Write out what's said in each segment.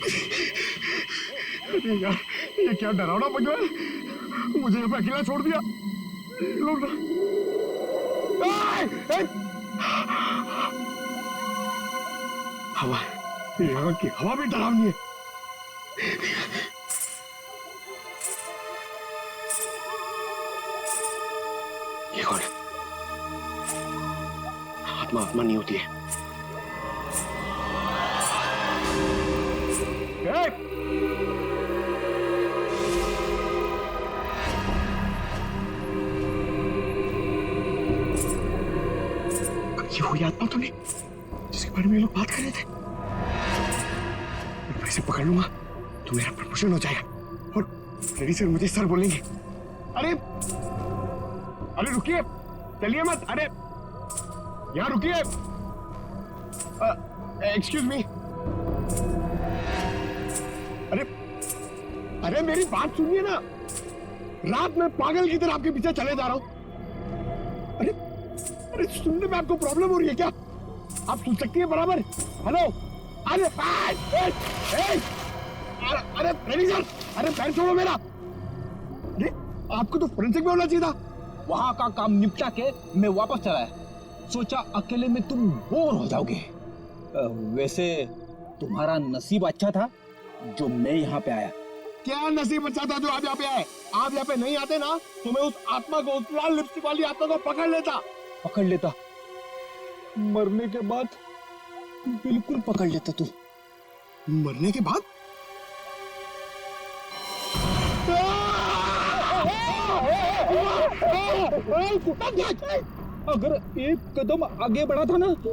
अरे यार, ये क्या डरावना बन रहा है। मुझे यहाँ पे अकेला छोड़ दिया। लोग ना हवा, यहाँ की हवा भी डरावनी है। ये कौन है? आत्मा आत्मा नहीं होती है। ये वही आत्मा तो नहीं जिसके बारे में लोग बात कर रहे थे। मैं इसे पकड़ लूंगा तो मेरा प्रमोशन हो जाएगा और फ्रेडी सर मुझे सर बोलेंगे। अरे अरे रुकिए, चलिए मत। अरे यहाँ रुकिए। Excuse me. अरे अरे मेरी बात सुनिए ना। रात में पागल की तरह आपके पीछे चले जा रहा हूं। अरे अरे सुनने में आपको प्रॉब्लम हो रही है क्या? आप सुन सकती है बराबर? हेलो। अरे अरे फ्रेडी सर, अरे पैर छोड़ो मेरा। अरे आपको तो फोरेंसिक में होना चाहिए था। वहां का काम निपटा के मैं वापस चला है। सोचा अकेले में तुम बोर हो जाओगे। वैसे तुम्हारा नसीब अच्छा था जो मैं यहाँ पे आया। क्या नसीब अच्छा था जो आप यहाँ पे आए? आप यहाँ पे नहीं आते ना तो मैं उस आत्मा को, उस लाल लिपस्टिक वाली आत्मा को पकड़ लेता। मरने के बाद बिल्कुल पकड़ लेता तू। मरने के बाद? अगर एक कदम आगे बढ़ा था ना तो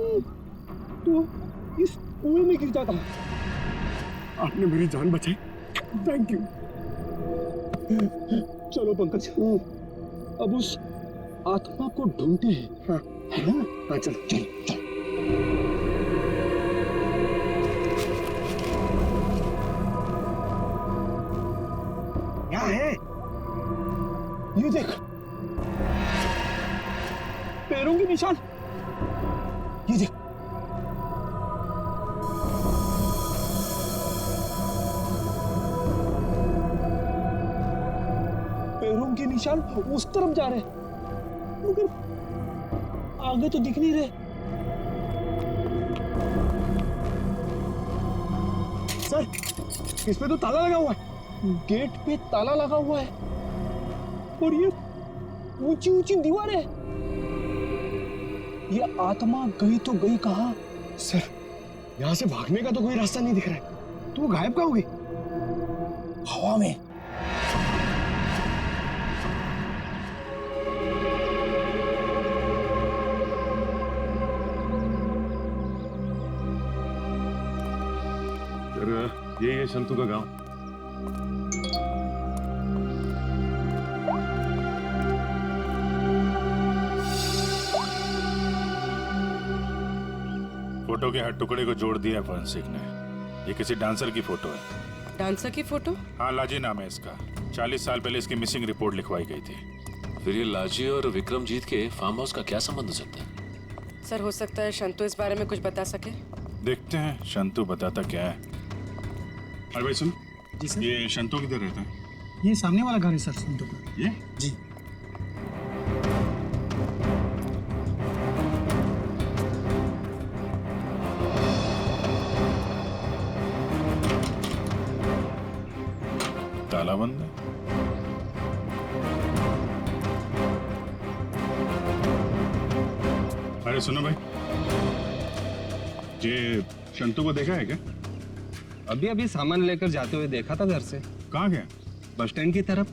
इस कुएं में गिर जाता। आपने मेरी जान बचाई, थैंक यू। चलो पंकज, अब उस आत्मा को ढूंढते हैं। हाँ, है ना? हाँ, चल। क्या है? ये देख, पैरों के निशान। ये देख, पैरों के निशान उस तरफ जा रहे हैं मगर आगे तो दिख नहीं रहे। सर, इसमें तो ताला लगा हुआ है। गेट पे ताला लगा हुआ है और ये ऊंची ऊंची दीवारें। ये आत्मा गई तो गई कहां? सर, यहाँ से भागने का तो कोई रास्ता नहीं दिख रहा है। तो वो गायब कहाँ हो गई? हवा में। ये शंतु का गांव। फोटो के हर टुकड़े को जोड़ दिया फोरेंसिक ने। ये किसी डांसर की फोटो है। डांसर की फोटो? हाँ, लाजी नाम है इसका। 40 साल पहले इसकी मिसिंग रिपोर्ट लिखवाई गई थी। फिर ये लाजी और विक्रमजीत के फार्म हाउस का क्या संबंध हो सकता है? सर, हो सकता है शंतु इस बारे में कुछ बता सके। देखते हैं शंतु बताता क्या है। अरे भाई सुन। जी सर। ये शंतु किधर रहता है? ये सामने वाला घर है सर, संतू का। ये? जी। ताला बंद है। अरे सुनो भाई, ये शंतु को देखा है क्या? अभी अभी सामान लेकर जाते हुए देखा था घर से। कहाँ गया? बस स्टैंड की तरफ।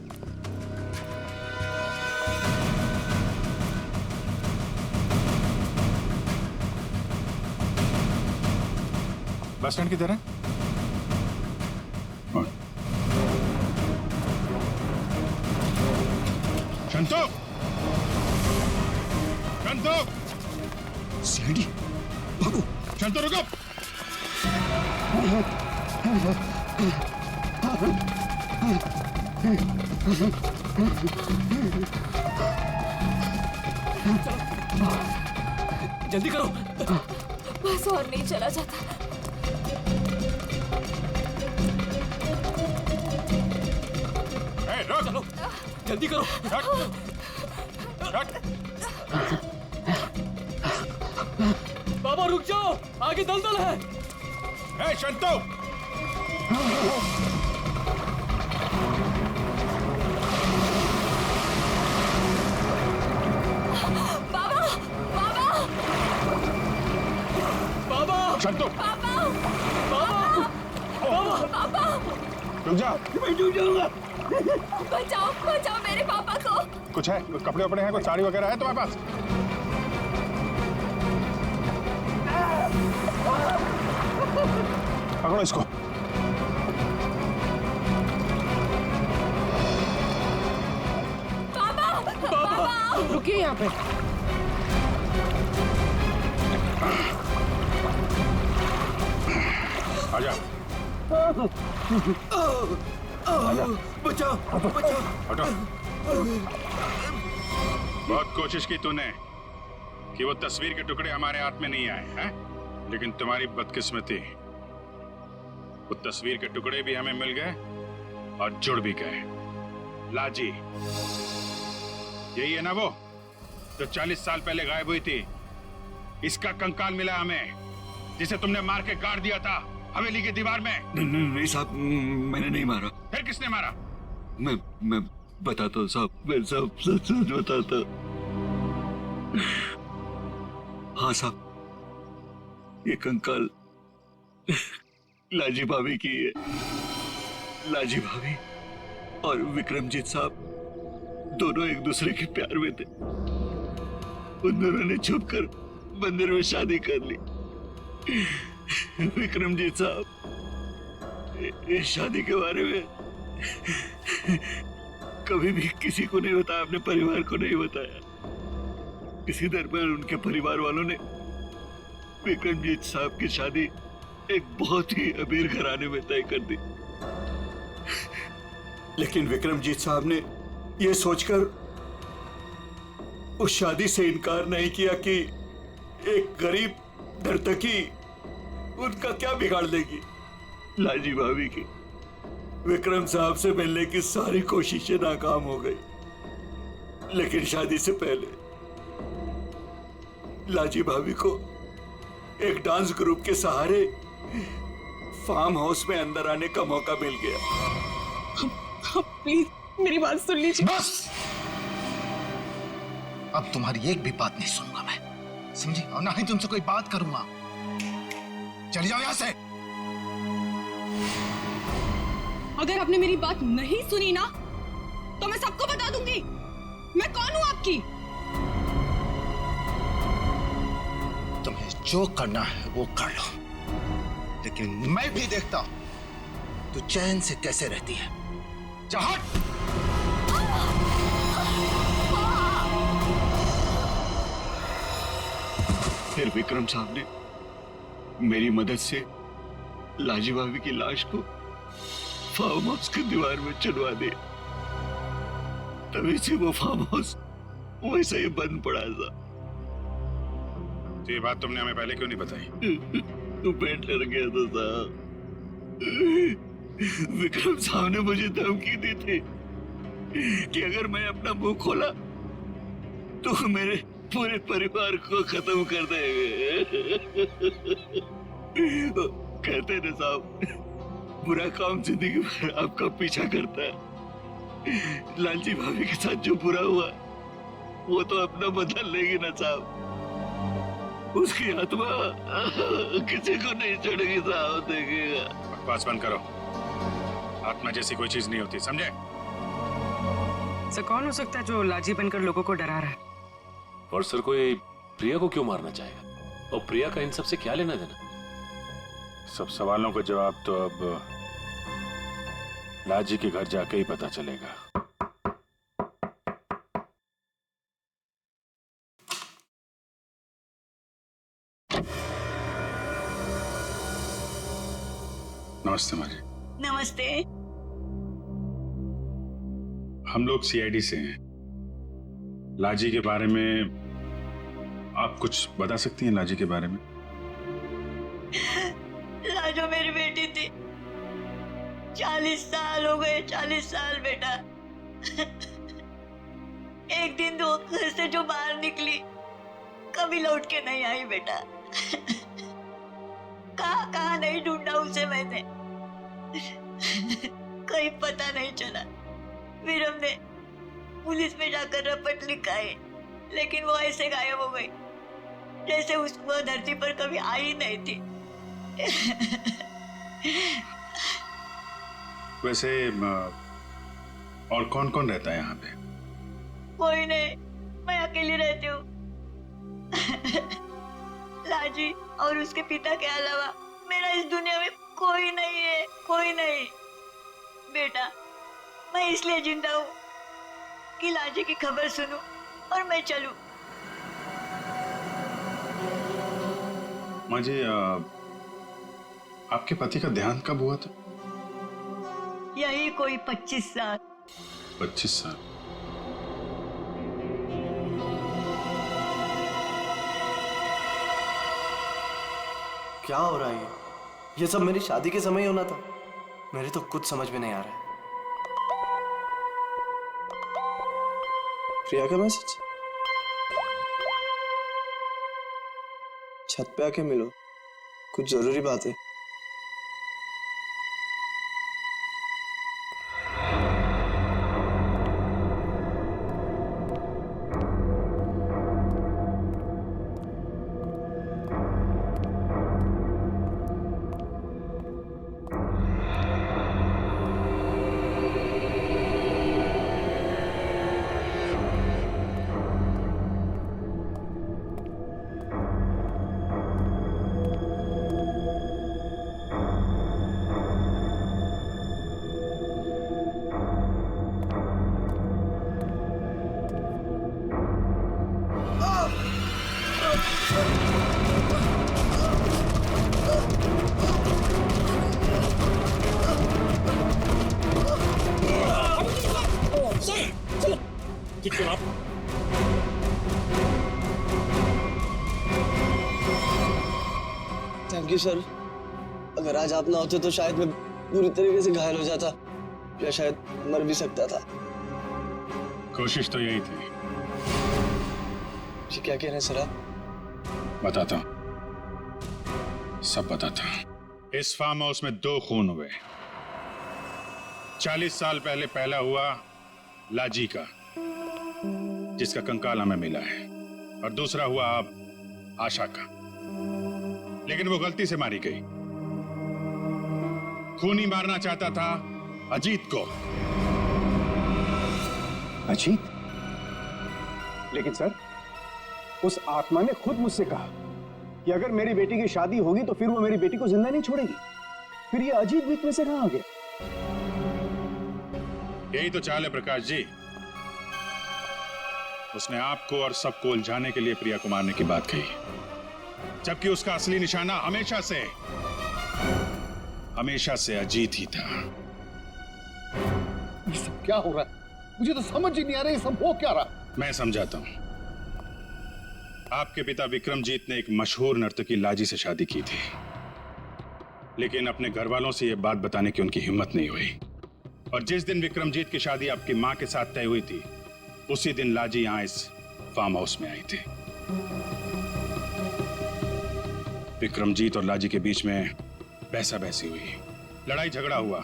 बस स्टैंड की तरह? शंतु! शंतु! सीढ़ी, भागो। शंतु रुको! जल्दी करो। बस और नहीं चला जाता। जल्दी करो। बाबा रुक जाओ, आगे दलदल है। ए, शंतु! बाबा शंतु! रुक जा। मैं डूब जाऊंगा। बचाओ बचाओ मेरे पापा को। कुछ है? कपड़े वपड़े हैं? कुछ साड़ी वगैरह है तुम्हारे पास? पकड़ो इसको। रुकिए यहाँ पे। आजा। बचाओ बचाओ। हटो। बहुत कोशिश की तूने कि वो तस्वीर के टुकड़े हमारे हाथ में नहीं आए हैं, लेकिन तुम्हारी बदकिस्मती, वो तस्वीर के टुकड़े भी हमें मिल गए और जुड़ भी गए। लाजी, यही है ना वो जो 40 साल पहले गायब हुई थी? इसका कंकाल मिला हमें, जिसे तुमने मार के गाड़ दिया था हवेली की दीवार में। नहीं साहब, मैंने नहीं मारा। फिर किसने मारा? मैं बताता हूँ साहब, मैं सब सच बताता। हाँ साहब, ये कंकाल लाजी भाभी की है। लाजी भाभी और विक्रमजीत साहब दोनों एक दूसरे के प्यार में थे। उन दोनों ने छुपकर मंदिर में शादी कर ली। विक्रमजीत साहब इस शादी के बारे में कभी भी किसी को नहीं बताया, अपने परिवार को नहीं बताया। इसी दरमियान उनके परिवार वालों ने विक्रमजीत साहब की शादी एक बहुत ही अमीर घराने में तय कर दी। लेकिन विक्रमजीत साहब ने यह सोचकर उस शादी से इनकार नहीं किया कि एक गरीब नर्तकी उनका क्या बिगाड़ लेगी। लाजी भाभी की विक्रम साहब से मिलने की सारी कोशिशें नाकाम हो गई। लेकिन शादी से पहले लाजी भाभी को एक डांस ग्रुप के सहारे फार्म हाउस में अंदर आने का मौका मिल गया। प्लीज मेरी बात सुन लीजिए। बस, अब तुम्हारी एक भी बात नहीं सुनूंगा मैं, समझी? और ना ही तुमसे कोई बात करूंगा। चली जाओ यहां से। अगर आपने मेरी बात नहीं सुनी ना तो मैं सबको बता दूंगी मैं कौन हूं आपकी। तुम्हें जो करना है वो कर लो, लेकिन मैं भी देखता हूं तू चैन से कैसे रहती है। जा हट। फिर विक्रम साहब ने मेरी मदद से लाजी भाभी की लाश को फार्म हाउस की दीवार में चुनवा दिया। तभी से वो फार्म हाउस वैसे ही बंद पड़ा था। तो ये बात तुमने हमें पहले क्यों नहीं बताई? तो मैं डर गया था साहब। विक्रम साहब ने मुझे धमकी दी थी कि अगर मैं अपना मुंह खोला तो मेरे पूरे परिवार को खत्म कर देंगे। कहते ना साहब, बुरा काम जिंदगी भर आपका पीछा करता है। लालची भाभी के साथ जो बुरा हुआ वो तो अपना बदल लेगी ना साहब। उसकी आत्मा किसी को नहीं छोड़ेगी साहब, देखिएगा। बकवास बंद करो। आत्मा जैसी कोई चीज नहीं होती, समझे? सर कौन हो सकता है जो लाजी बनकर लोगों को डरा रहा है? और सर कोई प्रिया को क्यों मारना चाहेगा? और प्रिया का इन सब से क्या लेना देना? सब सवालों का जवाब तो अब लाजी के घर जाके ही पता चलेगा। नमस्ते माँ जी। नमस्ते। हम लोग सीआईडी से हैं। लाजी के बारे में आप कुछ बता सकती हैं? लाजी के बारे में? लाजो मेरी बेटी थी। 40 साल हो गए, 40 साल बेटा। एक दिन तो घर से जो बाहर निकली कभी लौट के नहीं आई बेटा। कहाँ नहीं ढूंढा उसे मैंने, कहीं पता नहीं चला। फिर हमने पुलिस में जाकर रपट लिखाई, लेकिन वो ऐसे गायब हो गई जैसे उसको धरती पर कभी आई नहीं थी। वैसे और कौन कौन रहता है यहाँ पे? कोई नहीं, मैं अकेली रहती हूँ। लाजी और उसके पिता के अलावा मेरा इस दुनिया में कोई नहीं है, कोई नहीं। बेटा, मैं इसलिए जिंदा हूँ कि लाजी की खबर सुनूं और मैं चलूं। माँ जी, आपके पति का देहांत कब हुआ था? यही कोई 25 साल। 25 साल? क्या हो रहा है ये सब मेरी शादी के समय होना था। मेरे तो कुछ समझ में नहीं आ रहा है। प्रिया का मैसेज? छत पे आके मिलो, कुछ जरूरी बात है। Thank you sir. अगर आज आप ना होते तो शायद मैं पूरी तरीके से घायल हो जाता, या शायद मर भी सकता था। कोशिश तो यही थी। जी क्या कह रहे हैं सर आप? बताता हूं, सब बताता हूं। इस फार्म हाउस में 2 खून हुए। 40 साल पहले पहला हुआ लाजी का, जिसका कंकाल हमें मिला है, और दूसरा हुआ अब आशा का, लेकिन वो गलती से मारी गई। खूनी मारना चाहता था अजीत को। अजीत? लेकिन सर, उस आत्मा ने खुद मुझसे कहा कि अगर मेरी बेटी की शादी होगी तो फिर वो मेरी बेटी को जिंदा नहीं छोड़ेगी। फिर ये अजीत बीच में से कहां आ गया? यही तो चाल है प्रकाश जी। उसने आपको और सबको उलझाने के लिए प्रिया को मारने की बात कही, जबकि उसका असली निशाना हमेशा से अजीत ही था। ये सब क्या हो रहा है? मुझे तो समझ ही नहीं आ रहा ये सब हो क्या रहा। मैं समझाता हूं। आपके पिता विक्रमजीत ने एक मशहूर नर्तकी लाजी से शादी की थी, लेकिन अपने घर वालों से यह बात बताने की उनकी हिम्मत नहीं हुई। और जिस दिन विक्रमजीत की शादी आपकी मां के साथ तय हुई थी, उसी दिन लाजी यहां इस फार्म हाउस में आई थी। विक्रमजीत और लाजी के बीच में बहसा-बहसी हुई, लड़ाई झगड़ा हुआ,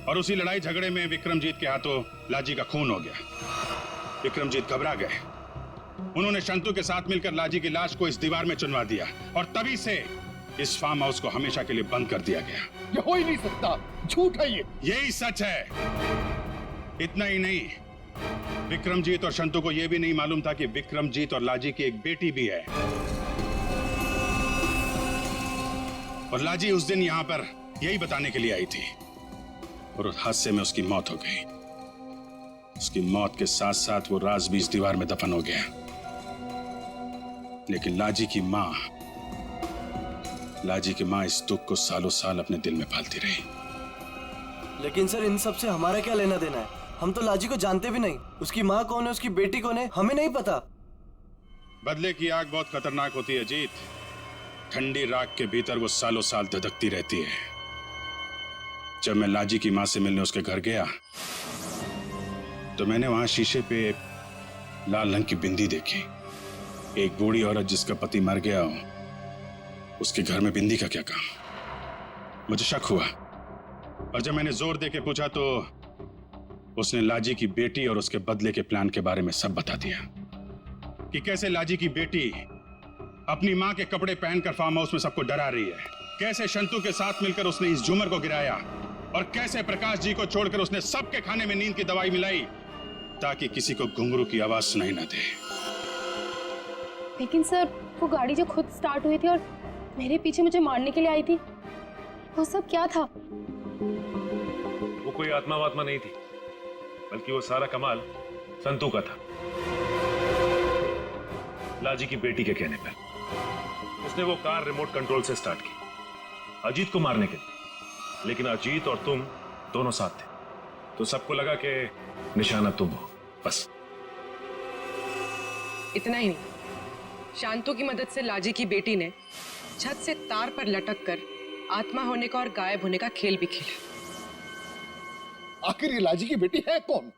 और उसी लड़ाई झगड़े में विक्रमजीत के हाथों लाजी का खून हो गया। विक्रमजीत घबरा गए। उन्होंने शंतु के साथ मिलकर लाजी की लाश को इस दीवार में चुनवा दिया, और तभी से इस फार्म हाउस को हमेशा के लिए बंद कर दिया गया। ये हो ही नहीं सकता, झूठ है ये। यही सच है। इतना ही नहीं, विक्रमजीत और शंतु को यह भी नहीं मालूम था कि विक्रमजीत और लाजी की एक बेटी भी है। और लाजी उस दिन यहां पर यही बताने के लिए आई थी, और उस हादसे में उसकी मौत हो गई। उसकी मौत के साथ साथ वो राज भी इस दीवार में दफन हो गया। लेकिन लाजी की मां इस दुख को सालों साल अपने दिल में पालती रही। लेकिन सर, इन सब से हमारा क्या लेना देना है? हम तो लाजी को जानते भी नहीं। उसकी माँ कौन है, उसकी बेटी कौन है, हमें नहीं पता। बदले की आग बहुत खतरनाक होती है जीत। ठंडी राख के भीतर वो सालों साल धधकती रहती है। जब मैं लाजी की मां से मिलने उसके घर गया तो मैंने वहां शीशे पे लाल रंग की बिंदी देखी। एक बूढ़ी औरत जिसका पति मर गया हो, उसके घर में बिंदी का क्या काम? मुझे शक हुआ और जब मैंने जोर दे के पूछा तो उसने लाजी की बेटी और उसके बदले के प्लान के बारे में सब बता दिया कि कैसे लाजी की बेटी अपनी मां के कपड़े पहनकर फार्म हाउस में सबको डरा रही है, कैसे शंतु के साथ मिलकर उसने इस झूमर को गिराया और कैसे प्रकाश जी को छोड़कर उसने सबके खाने में नींद की दवाई मिलाई ताकि किसी को घुंघरू की आवाज सुनाई ना दे। लेकिन सर, वो गाड़ी जो खुद स्टार्ट हुई थी और मेरे पीछे मुझे मारने के लिए आई थी, वो सब क्या था? वो कोई आत्मा वात्मा नहीं थी, बल्कि वो सारा कमाल संतू का था। लाजी की बेटी के कहने पर उसने वो कार रिमोट कंट्रोल से स्टार्ट की अजीत को मारने के लिए, लेकिन अजीत और तुम दोनों साथ थे, तो सबको लगा कि निशाना तुम हो। बस इतना ही नहीं, शांतु की मदद से लाजी की बेटी ने छत से तार पर लटक कर आत्मा होने का और गायब होने का खेल भी खेला। आखिर ये लाजी की बेटी है कौन?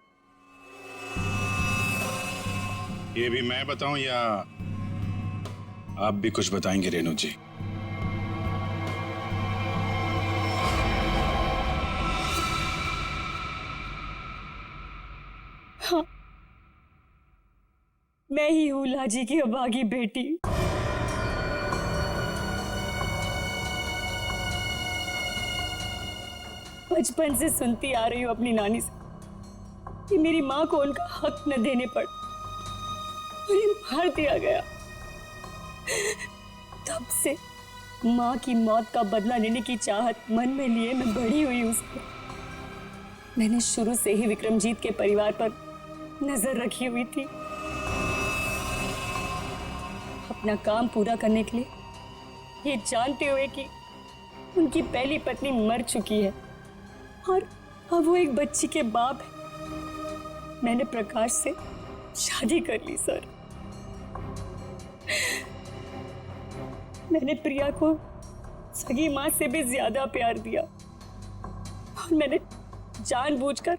ये भी मैं बताऊं या आप भी कुछ बताएंगे रेणु जी? हाँ, मैं ही हूँ लाजी की अभागी बेटी। बचपन से सुनती आ रही हूँ अपनी नानी से कि मेरी माँ को उनका हक न देने पर उन्हें मार दिया गया। तब से माँ की मौत का बदला लेने की चाहत मन में लिए मैं बड़ी हुई उसको। मैंने शुरू से ही विक्रमजीत के परिवार पर नजर रखी हुई थी। अपना काम पूरा करने के लिए, ये जानते हुए कि उनकी पहली पत्नी मर चुकी है और अब वो एक बच्ची के बाप है, मैंने प्रकाश से शादी कर ली सर। मैंने प्रिया को सगी माँ से भी ज्यादा प्यार दिया और मैंने जानबूझकर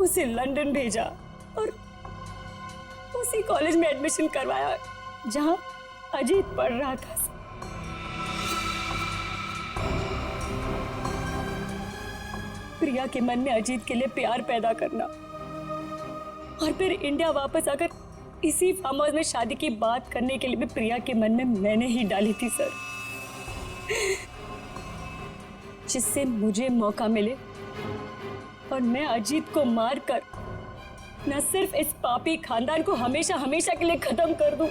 उसे लंदन भेजा और उसी कॉलेज में एडमिशन करवाया जहां अजीत पढ़ रहा था। प्रिया के मन में अजीत के लिए प्यार पैदा करना और फिर इंडिया वापस आकर इसी फार्म हाउस में शादी की बात करने के लिए भी प्रिया के मन में मैंने ही डाली थी सर, जिससे मुझे मौका मिले और मैं अजीत को मारकर न सिर्फ इस पापी खानदान को हमेशा हमेशा के लिए खत्म कर दूं,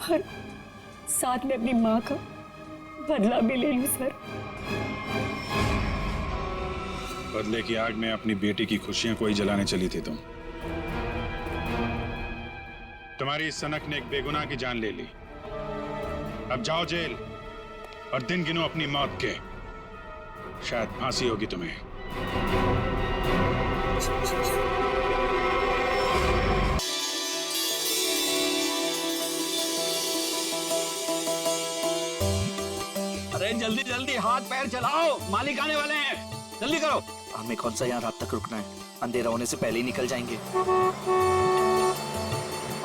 और साथ में अपनी माँ का बदला भी ले लूं सर। बदले की आग में अपनी बेटी की खुशियां कोई जलाने चली थी तुम। तुम्हारी सनक ने एक बेगुनाह की जान ले ली। अब जाओ जेल और दिन गिनो अपनी मौत के, शायद फांसी होगी तुम्हें। अरे जल्दी जल्दी हाथ पैर चलाओ, मालिक आने वाले हैं, जल्दी करो। हमें कौन सा यहाँ रात तक रुकना है, अंधेरा होने से पहले ही निकल जाएंगे।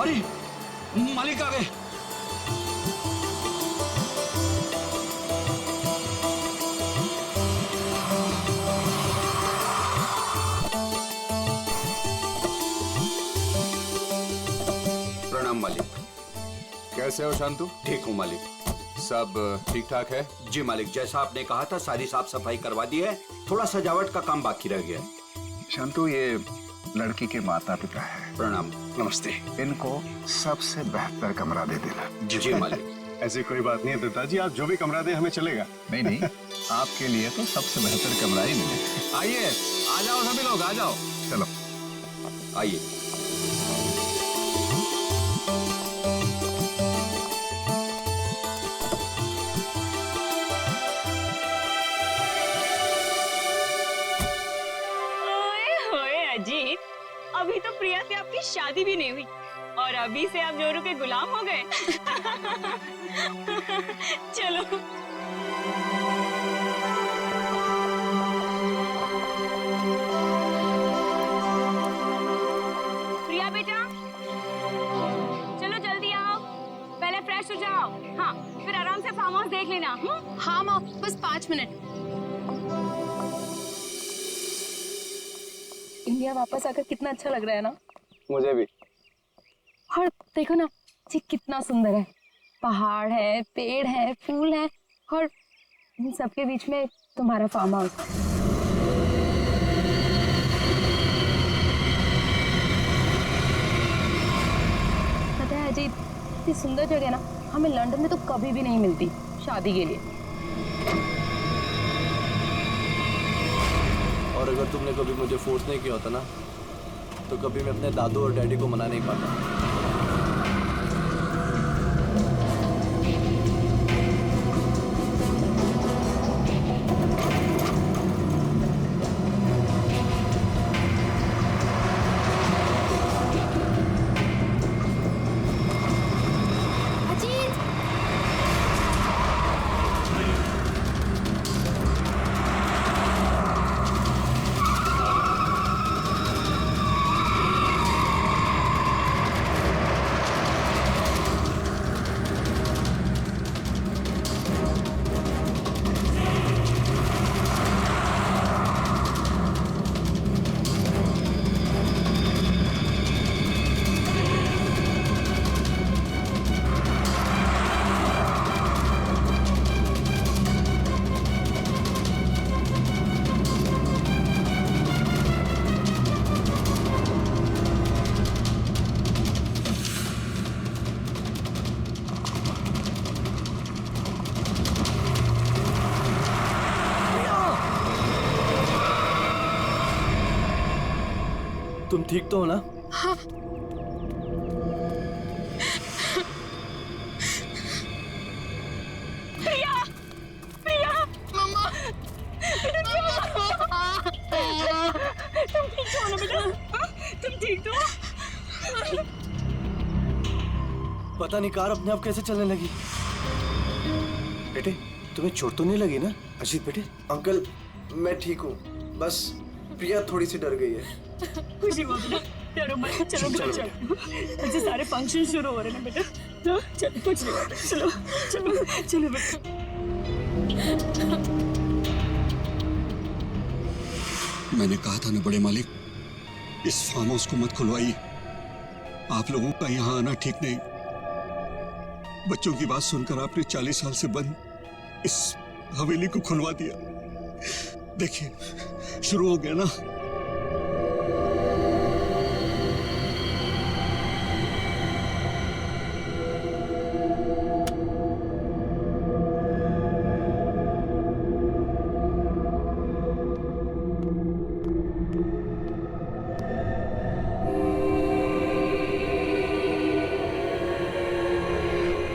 अरे मालिक आ गए। प्रणाम मालिक। कैसे हो शांतु? ठीक हूँ मालिक। सब ठीक ठाक है? जी मालिक, जैसा आपने कहा था सारी साफ सफाई करवा दी है, थोड़ा सजावट का काम बाकी रह गया। शांतु, ये लड़की के माता पिता है। प्रणाम। नमस्ते। इनको सबसे बेहतर कमरा दे देना। जी मालिक। ऐसी कोई बात नहीं है दत्ता जी, आप जो भी कमरा दे हमें चलेगा। नहीं नहीं, आपके लिए तो सबसे बेहतर कमरा ही मिलेगा। आइए, आ जाओ सभी लोग, आ जाओ। चलो आइए। अजीत, अभी तो प्रिया से आपकी शादी भी नहीं हुई और अभी से आप जोरू के गुलाम हो गए। चलो। बस 5 मिनट। इंडिया वापस आकर कितना अच्छा लग रहा है ना। मुझे भी। और देखो ना जी कितना सुंदर है, पहाड़ है, पेड़ है, फूल है और इन सबके बीच में तुम्हारा फार्म हाउस। पता है अजीत, इतनी सुंदर जगह ना हमें लंदन में तो कभी भी नहीं मिलती शादी के लिए। और अगर तुमने कभी मुझे फोर्स नहीं किया होता ना तो कभी मैं अपने दादू और डैडी को मना नहीं पाता। तुम ठीक तो हो ना? हाँ। प्रिया, प्रिया, मम्मा, तुम ठीक हो ना बेटा? तुम ठीक हो? पता नहीं कार अपने आप कैसे चलने लगी। बेटे तुम्हें चोट तो नहीं लगी ना? अजीत बेटे। अंकल मैं ठीक हूँ, बस प्रिया थोड़ी सी डर गई है। खुशी हुआ बेटा, डरो मत। चलो बेटा चलो, मुझे सारे फंक्शन शुरू हो रहे हैं बेटा। चलो कुछ नहीं बेटा, चलो चलो चलो बेटा। मैंने कहा था ना बड़े मालिक, इस फार्म हाउस को मत खुलवाइए। आप लोगों का यहाँ आना ठीक नहीं। बच्चों की बात सुनकर आपने 40 साल से बंद इस हवेली को खुलवा दिया। देखिए शुरू हो गया ना।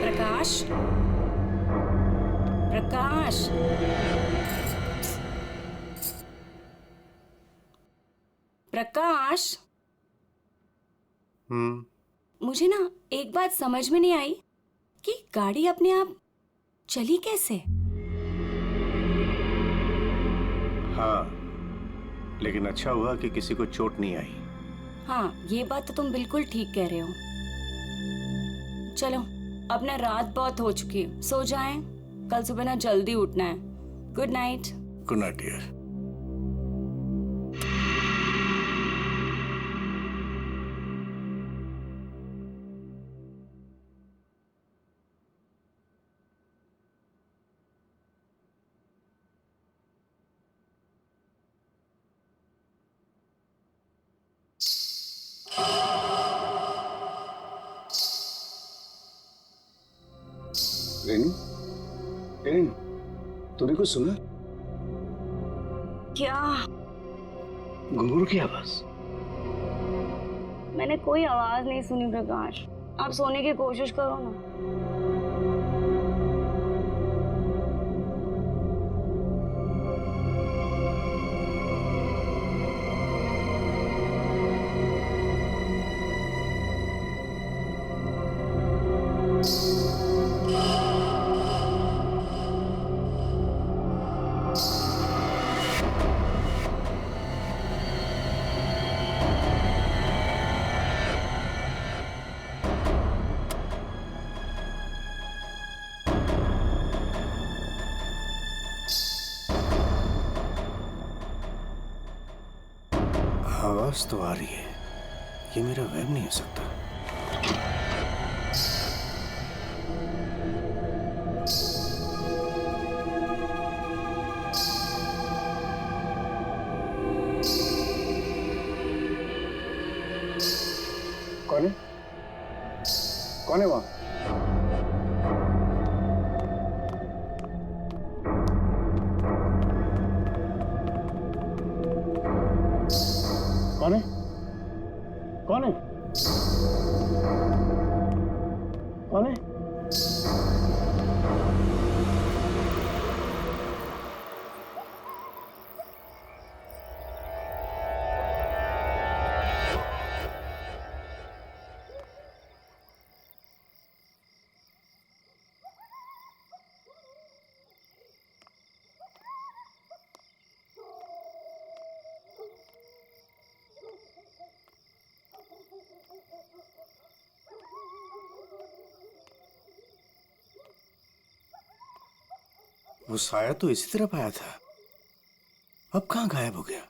प्रकाश, प्रकाश, प्रकाश। मुझे ना एक बात समझ में नहीं आई कि गाड़ी अपने आप चली कैसे? हाँ, लेकिन अच्छा हुआ कि किसी को चोट नहीं आई। हाँ, ये बात तो तुम बिल्कुल ठीक कह रहे हो। चलो, अब ना रात बहुत हो चुकी है, सो जाएं। कल सुबह ना जल्दी उठना है। Good night. Good night dear. Renu, Renu, तूने कुछ सुना? क्या? घुंघरू की आवाज। मैंने कोई आवाज नहीं सुनी प्रकाश। आप सोने की कोशिश करो ना। आवाज तो आ रही है, ये मेरा वहम नहीं हो सकता। कौन है? कौन है वहां? कौन है? कौन है? कौन है? वो साया तो इसी तरफ आया था, अब कहाँ गायब हो गया?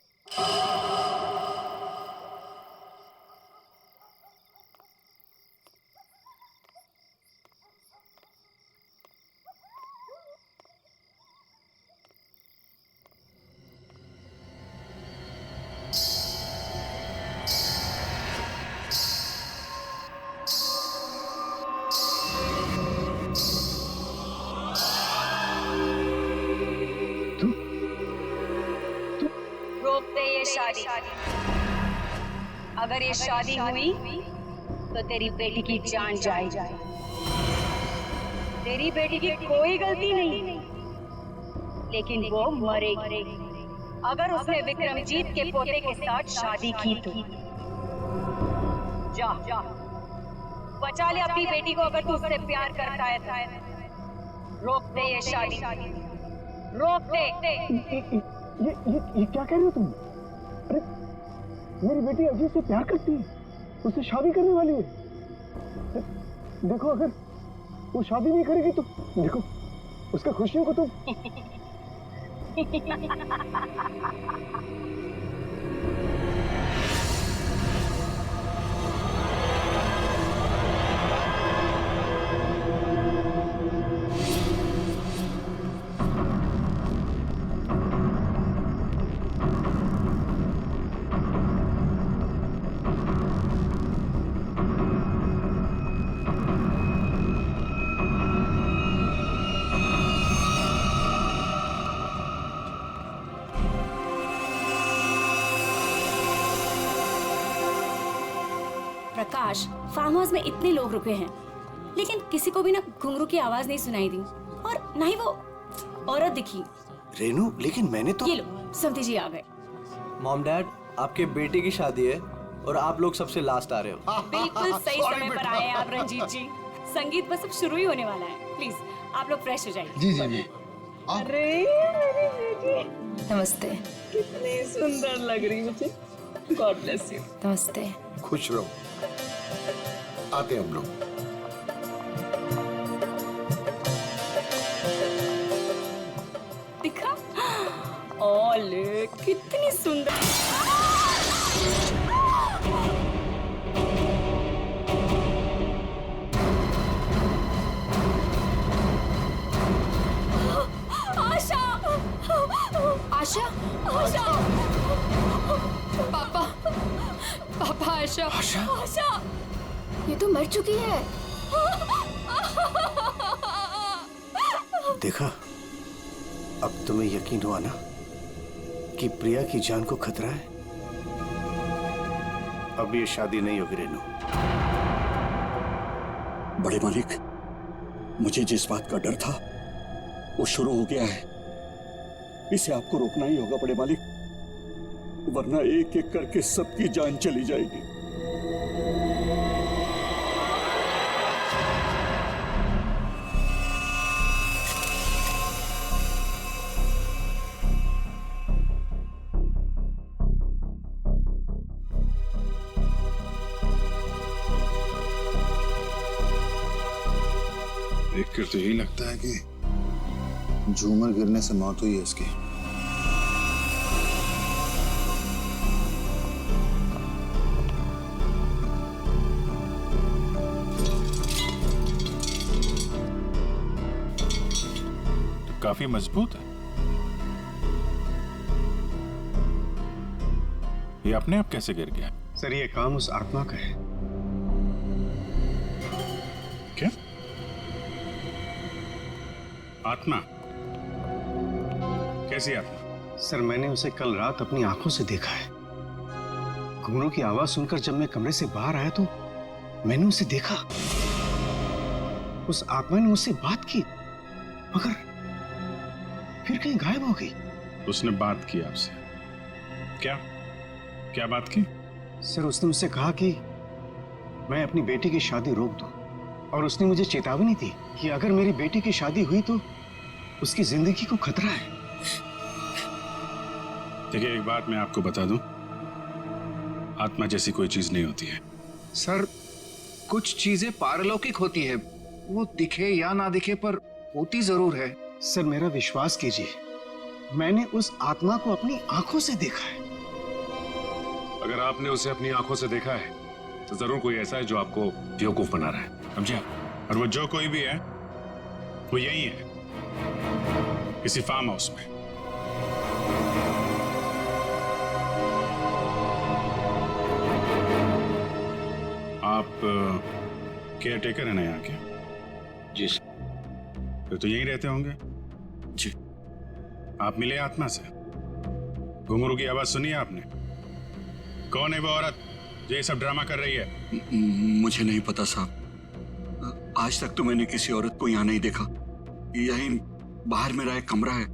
रोक दे ये शादी। अगर ये शादी हुई तो तेरी बेटी की जान जाएगी। तेरी बेटी की कोई गलती नहीं, लेकिन वो मरेगी अगर उसने विक्रमजीत के पोते के साथ शादी की तो। जा बचा ले अपनी बेटी को अगर तू उससे प्यार करता है। रोक दे ये शादी, रोक दे। ये क्या कह रहे हो तुम? अरे मेरी बेटी अजीत से प्यार करती है, उससे शादी करने वाली है। देखो अगर वो शादी नहीं करेगी तो देखो उसका खुशियों को तुम प्रकाश, फार्म हाउस में इतने लोग रुके हैं, लेकिन किसी को भी ना घुंघरू की आवाज नहीं सुनाई दी और ना ही वो औरत दिखी। रेनू, लेकिन मैंने तो। ये लो, समधी जी आ गए। मॉम डैड, आपके बेटे की शादी है और आप लोग सबसे लास्ट आ रहे हो। बिल्कुल सही समय पर आए हैं आप रंजीत जी। संगीत बस अब शुरू ही होने वाला है। प्लीज आप लोग फ्रेश हो जाइए। जी जी जी। अरे मेरी बेटी, नमस्ते। कितनी सुंदर लग रही मुझे। God bless you. नमस्ते। खुश रहो, आते हम लोग। दिखा? ओले कितनी सुंदर। आशा, आशा, आशा, पापा, पापा, आशा, आशा, आशा, ये तो मर चुकी है। देखा, अब तुम्हें यकीन हुआ ना कि प्रिया की जान को खतरा है। अब ये शादी नहीं होगी रेनू। बड़े मालिक, मुझे जिस बात का डर था वो शुरू हो गया है। इसे आपको रोकना ही होगा बड़े मालिक, वरना एक एक करके सबकी जान चली जाएगी। देखकर तो यही लगता है कि झूमर गिरने से मौत हुई है इसकी। काफी मजबूत है। ये अपने आप कैसे गिर गया? सर ये काम उस आत्मा का है। क्या? आत्मा? कैसी आत्मा? सर मैंने उसे कल रात अपनी आंखों से देखा है। घुंघरू की आवाज सुनकर जब मैं कमरे से बाहर आया तो मैंने उसे देखा। उस आत्मा ने मुझसे बात की मगर फिर कहीं गायब हो गई। उसने बात की आपसे? क्या क्या बात की? सर उसने मुझसे कहा कि मैं अपनी बेटी की शादी रोक दूं और उसने मुझे चेतावनी दी कि अगर मेरी बेटी की शादी हुई तो उसकी जिंदगी को खतरा है। देखिए एक बात मैं आपको बता दूं, आत्मा जैसी कोई चीज नहीं होती है। सर कुछ चीजें पारलौकिक होती है, वो दिखे या ना दिखे पर होती जरूर है। सर मेरा विश्वास कीजिए, मैंने उस आत्मा को अपनी आंखों से देखा है। अगर आपने उसे अपनी आंखों से देखा है तो जरूर कोई ऐसा है जो आपको बेवकूफ बना रहा है, समझे आप? और वो जो कोई भी है वो यही है, किसी फार्म हाउस में। आप केयर टेकर है ना यहाँ के? जी सर। फिर तो यहीं रहते होंगे। जी। आप मिले आत्मा से? घुंघरू की आवाज सुनी आपने? कौन है वो औरत जो ये सब ड्रामा कर रही है? मुझे नहीं पता साहब, आज तक तो मैंने किसी औरत को यहाँ नहीं देखा। यहीं बाहर मेरा एक कमरा है,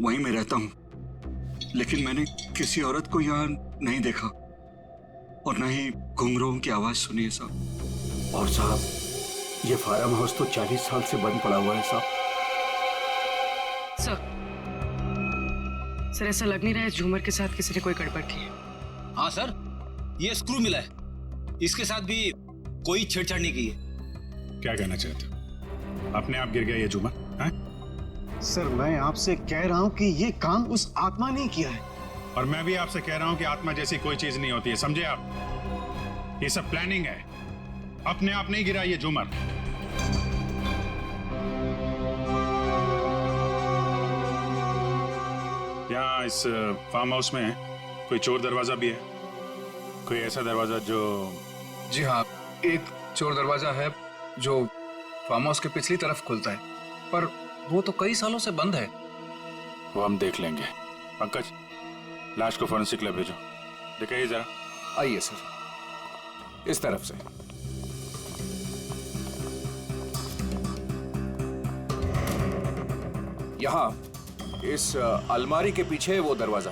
वहीं मैं रहता हूँ, लेकिन मैंने किसी औरत को यहाँ नहीं देखा और न ही घुंघरूओं की आवाज सुनी है साहब। और साहब ये फार्म हाउस तो 40 साल से बंद पड़ा हुआ है साहब। सर ऐसा लग नहीं रहा है झूमर के साथ किसी ने कोई गड़बड़ की है। हाँ सर, ये स्क्रू मिला है, इसके साथ भी कोई छेड़छाड़ नहीं की है। क्या कहना चाहते हो? अपने आप गिर गया ये झूमर? हैं? सर मैं आपसे कह रहा हूं कि ये काम उस आत्मा ने किया है। और मैं भी आपसे कह रहा हूं कि आत्मा जैसी कोई चीज नहीं होती है, समझे आप? ये सब प्लानिंग है, अपने आप नहीं गिरा ये झूमर। यहाँ इस फार्म हाउस में कोई चोर दरवाजा भी है? कोई ऐसा दरवाजा जो... जी हाँ, एक चोर दरवाजा है जो फार्म हाउस के पिछली तरफ खुलता है, पर वो तो कई सालों से बंद है। वो हम देख लेंगे। पंकज, लाश को फॉरेंसिक लैब भेजो, दिखाइए जरा। आइए सर, इस तरफ से। यहाँ इस अलमारी के पीछे वो दरवाजा।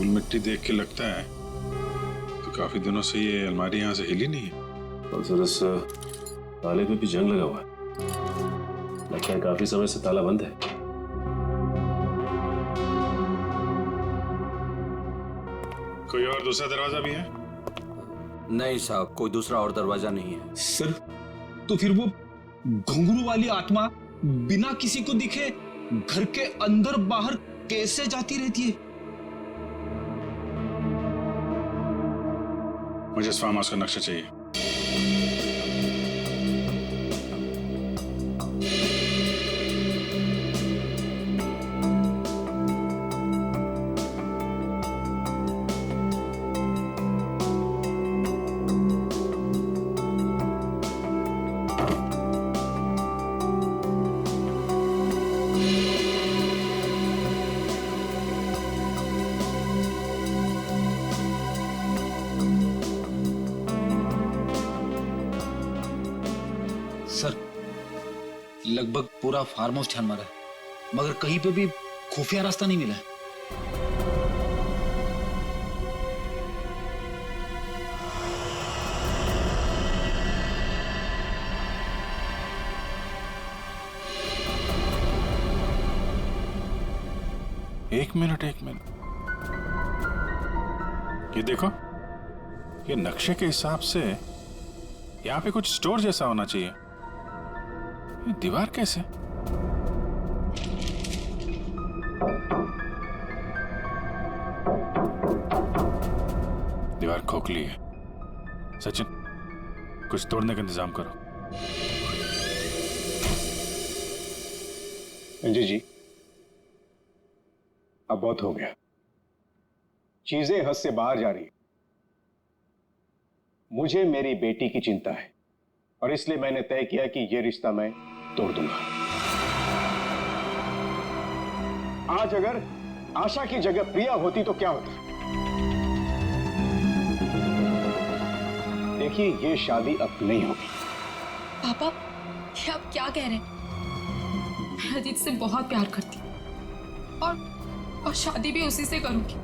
मिट्टी देख के लगता है तो काफी दिनों से ये अलमारी यहाँ से हिली नहीं है। और सर इस ताले पे भी जंग लगा हुआ है, लगता है काफी समय से ताला बंद है। कोई और दूसरा दरवाजा भी है? नहीं साहब, कोई दूसरा और दरवाजा नहीं है। सर तो फिर वो घुंघरू वाली आत्मा बिना किसी को दिखे घर के अंदर बाहर कैसे जाती रहती है? मुझे इस फार्म हाउस का नक्शा चाहिए। सर लगभग पूरा फार्म हाउस छान मारा है, मगर कहीं पे भी खुफिया रास्ता नहीं मिला है। एक मिनट, ये देखो, ये नक्शे के हिसाब से यहाँ पे कुछ स्टोर जैसा होना चाहिए। ये दीवार कैसे? दीवार खोखली है। सचिन, कुछ तोड़ने का इंतजाम करो। रंजीत जी, अब बहुत हो गया। चीजें हद से बाहर जा रही हैं। मुझे मेरी बेटी की चिंता है और इसलिए मैंने तय किया कि यह रिश्ता मैं तोड़ दूंगा। आज अगर आशा की जगह प्रिया होती तो क्या होता? देखिए, यह शादी अब नहीं होगी। पापा, ये आप क्या कह रहे हैं? मैं अजीत से बहुत प्यार करती हूँ और शादी भी उसी से करूंगी।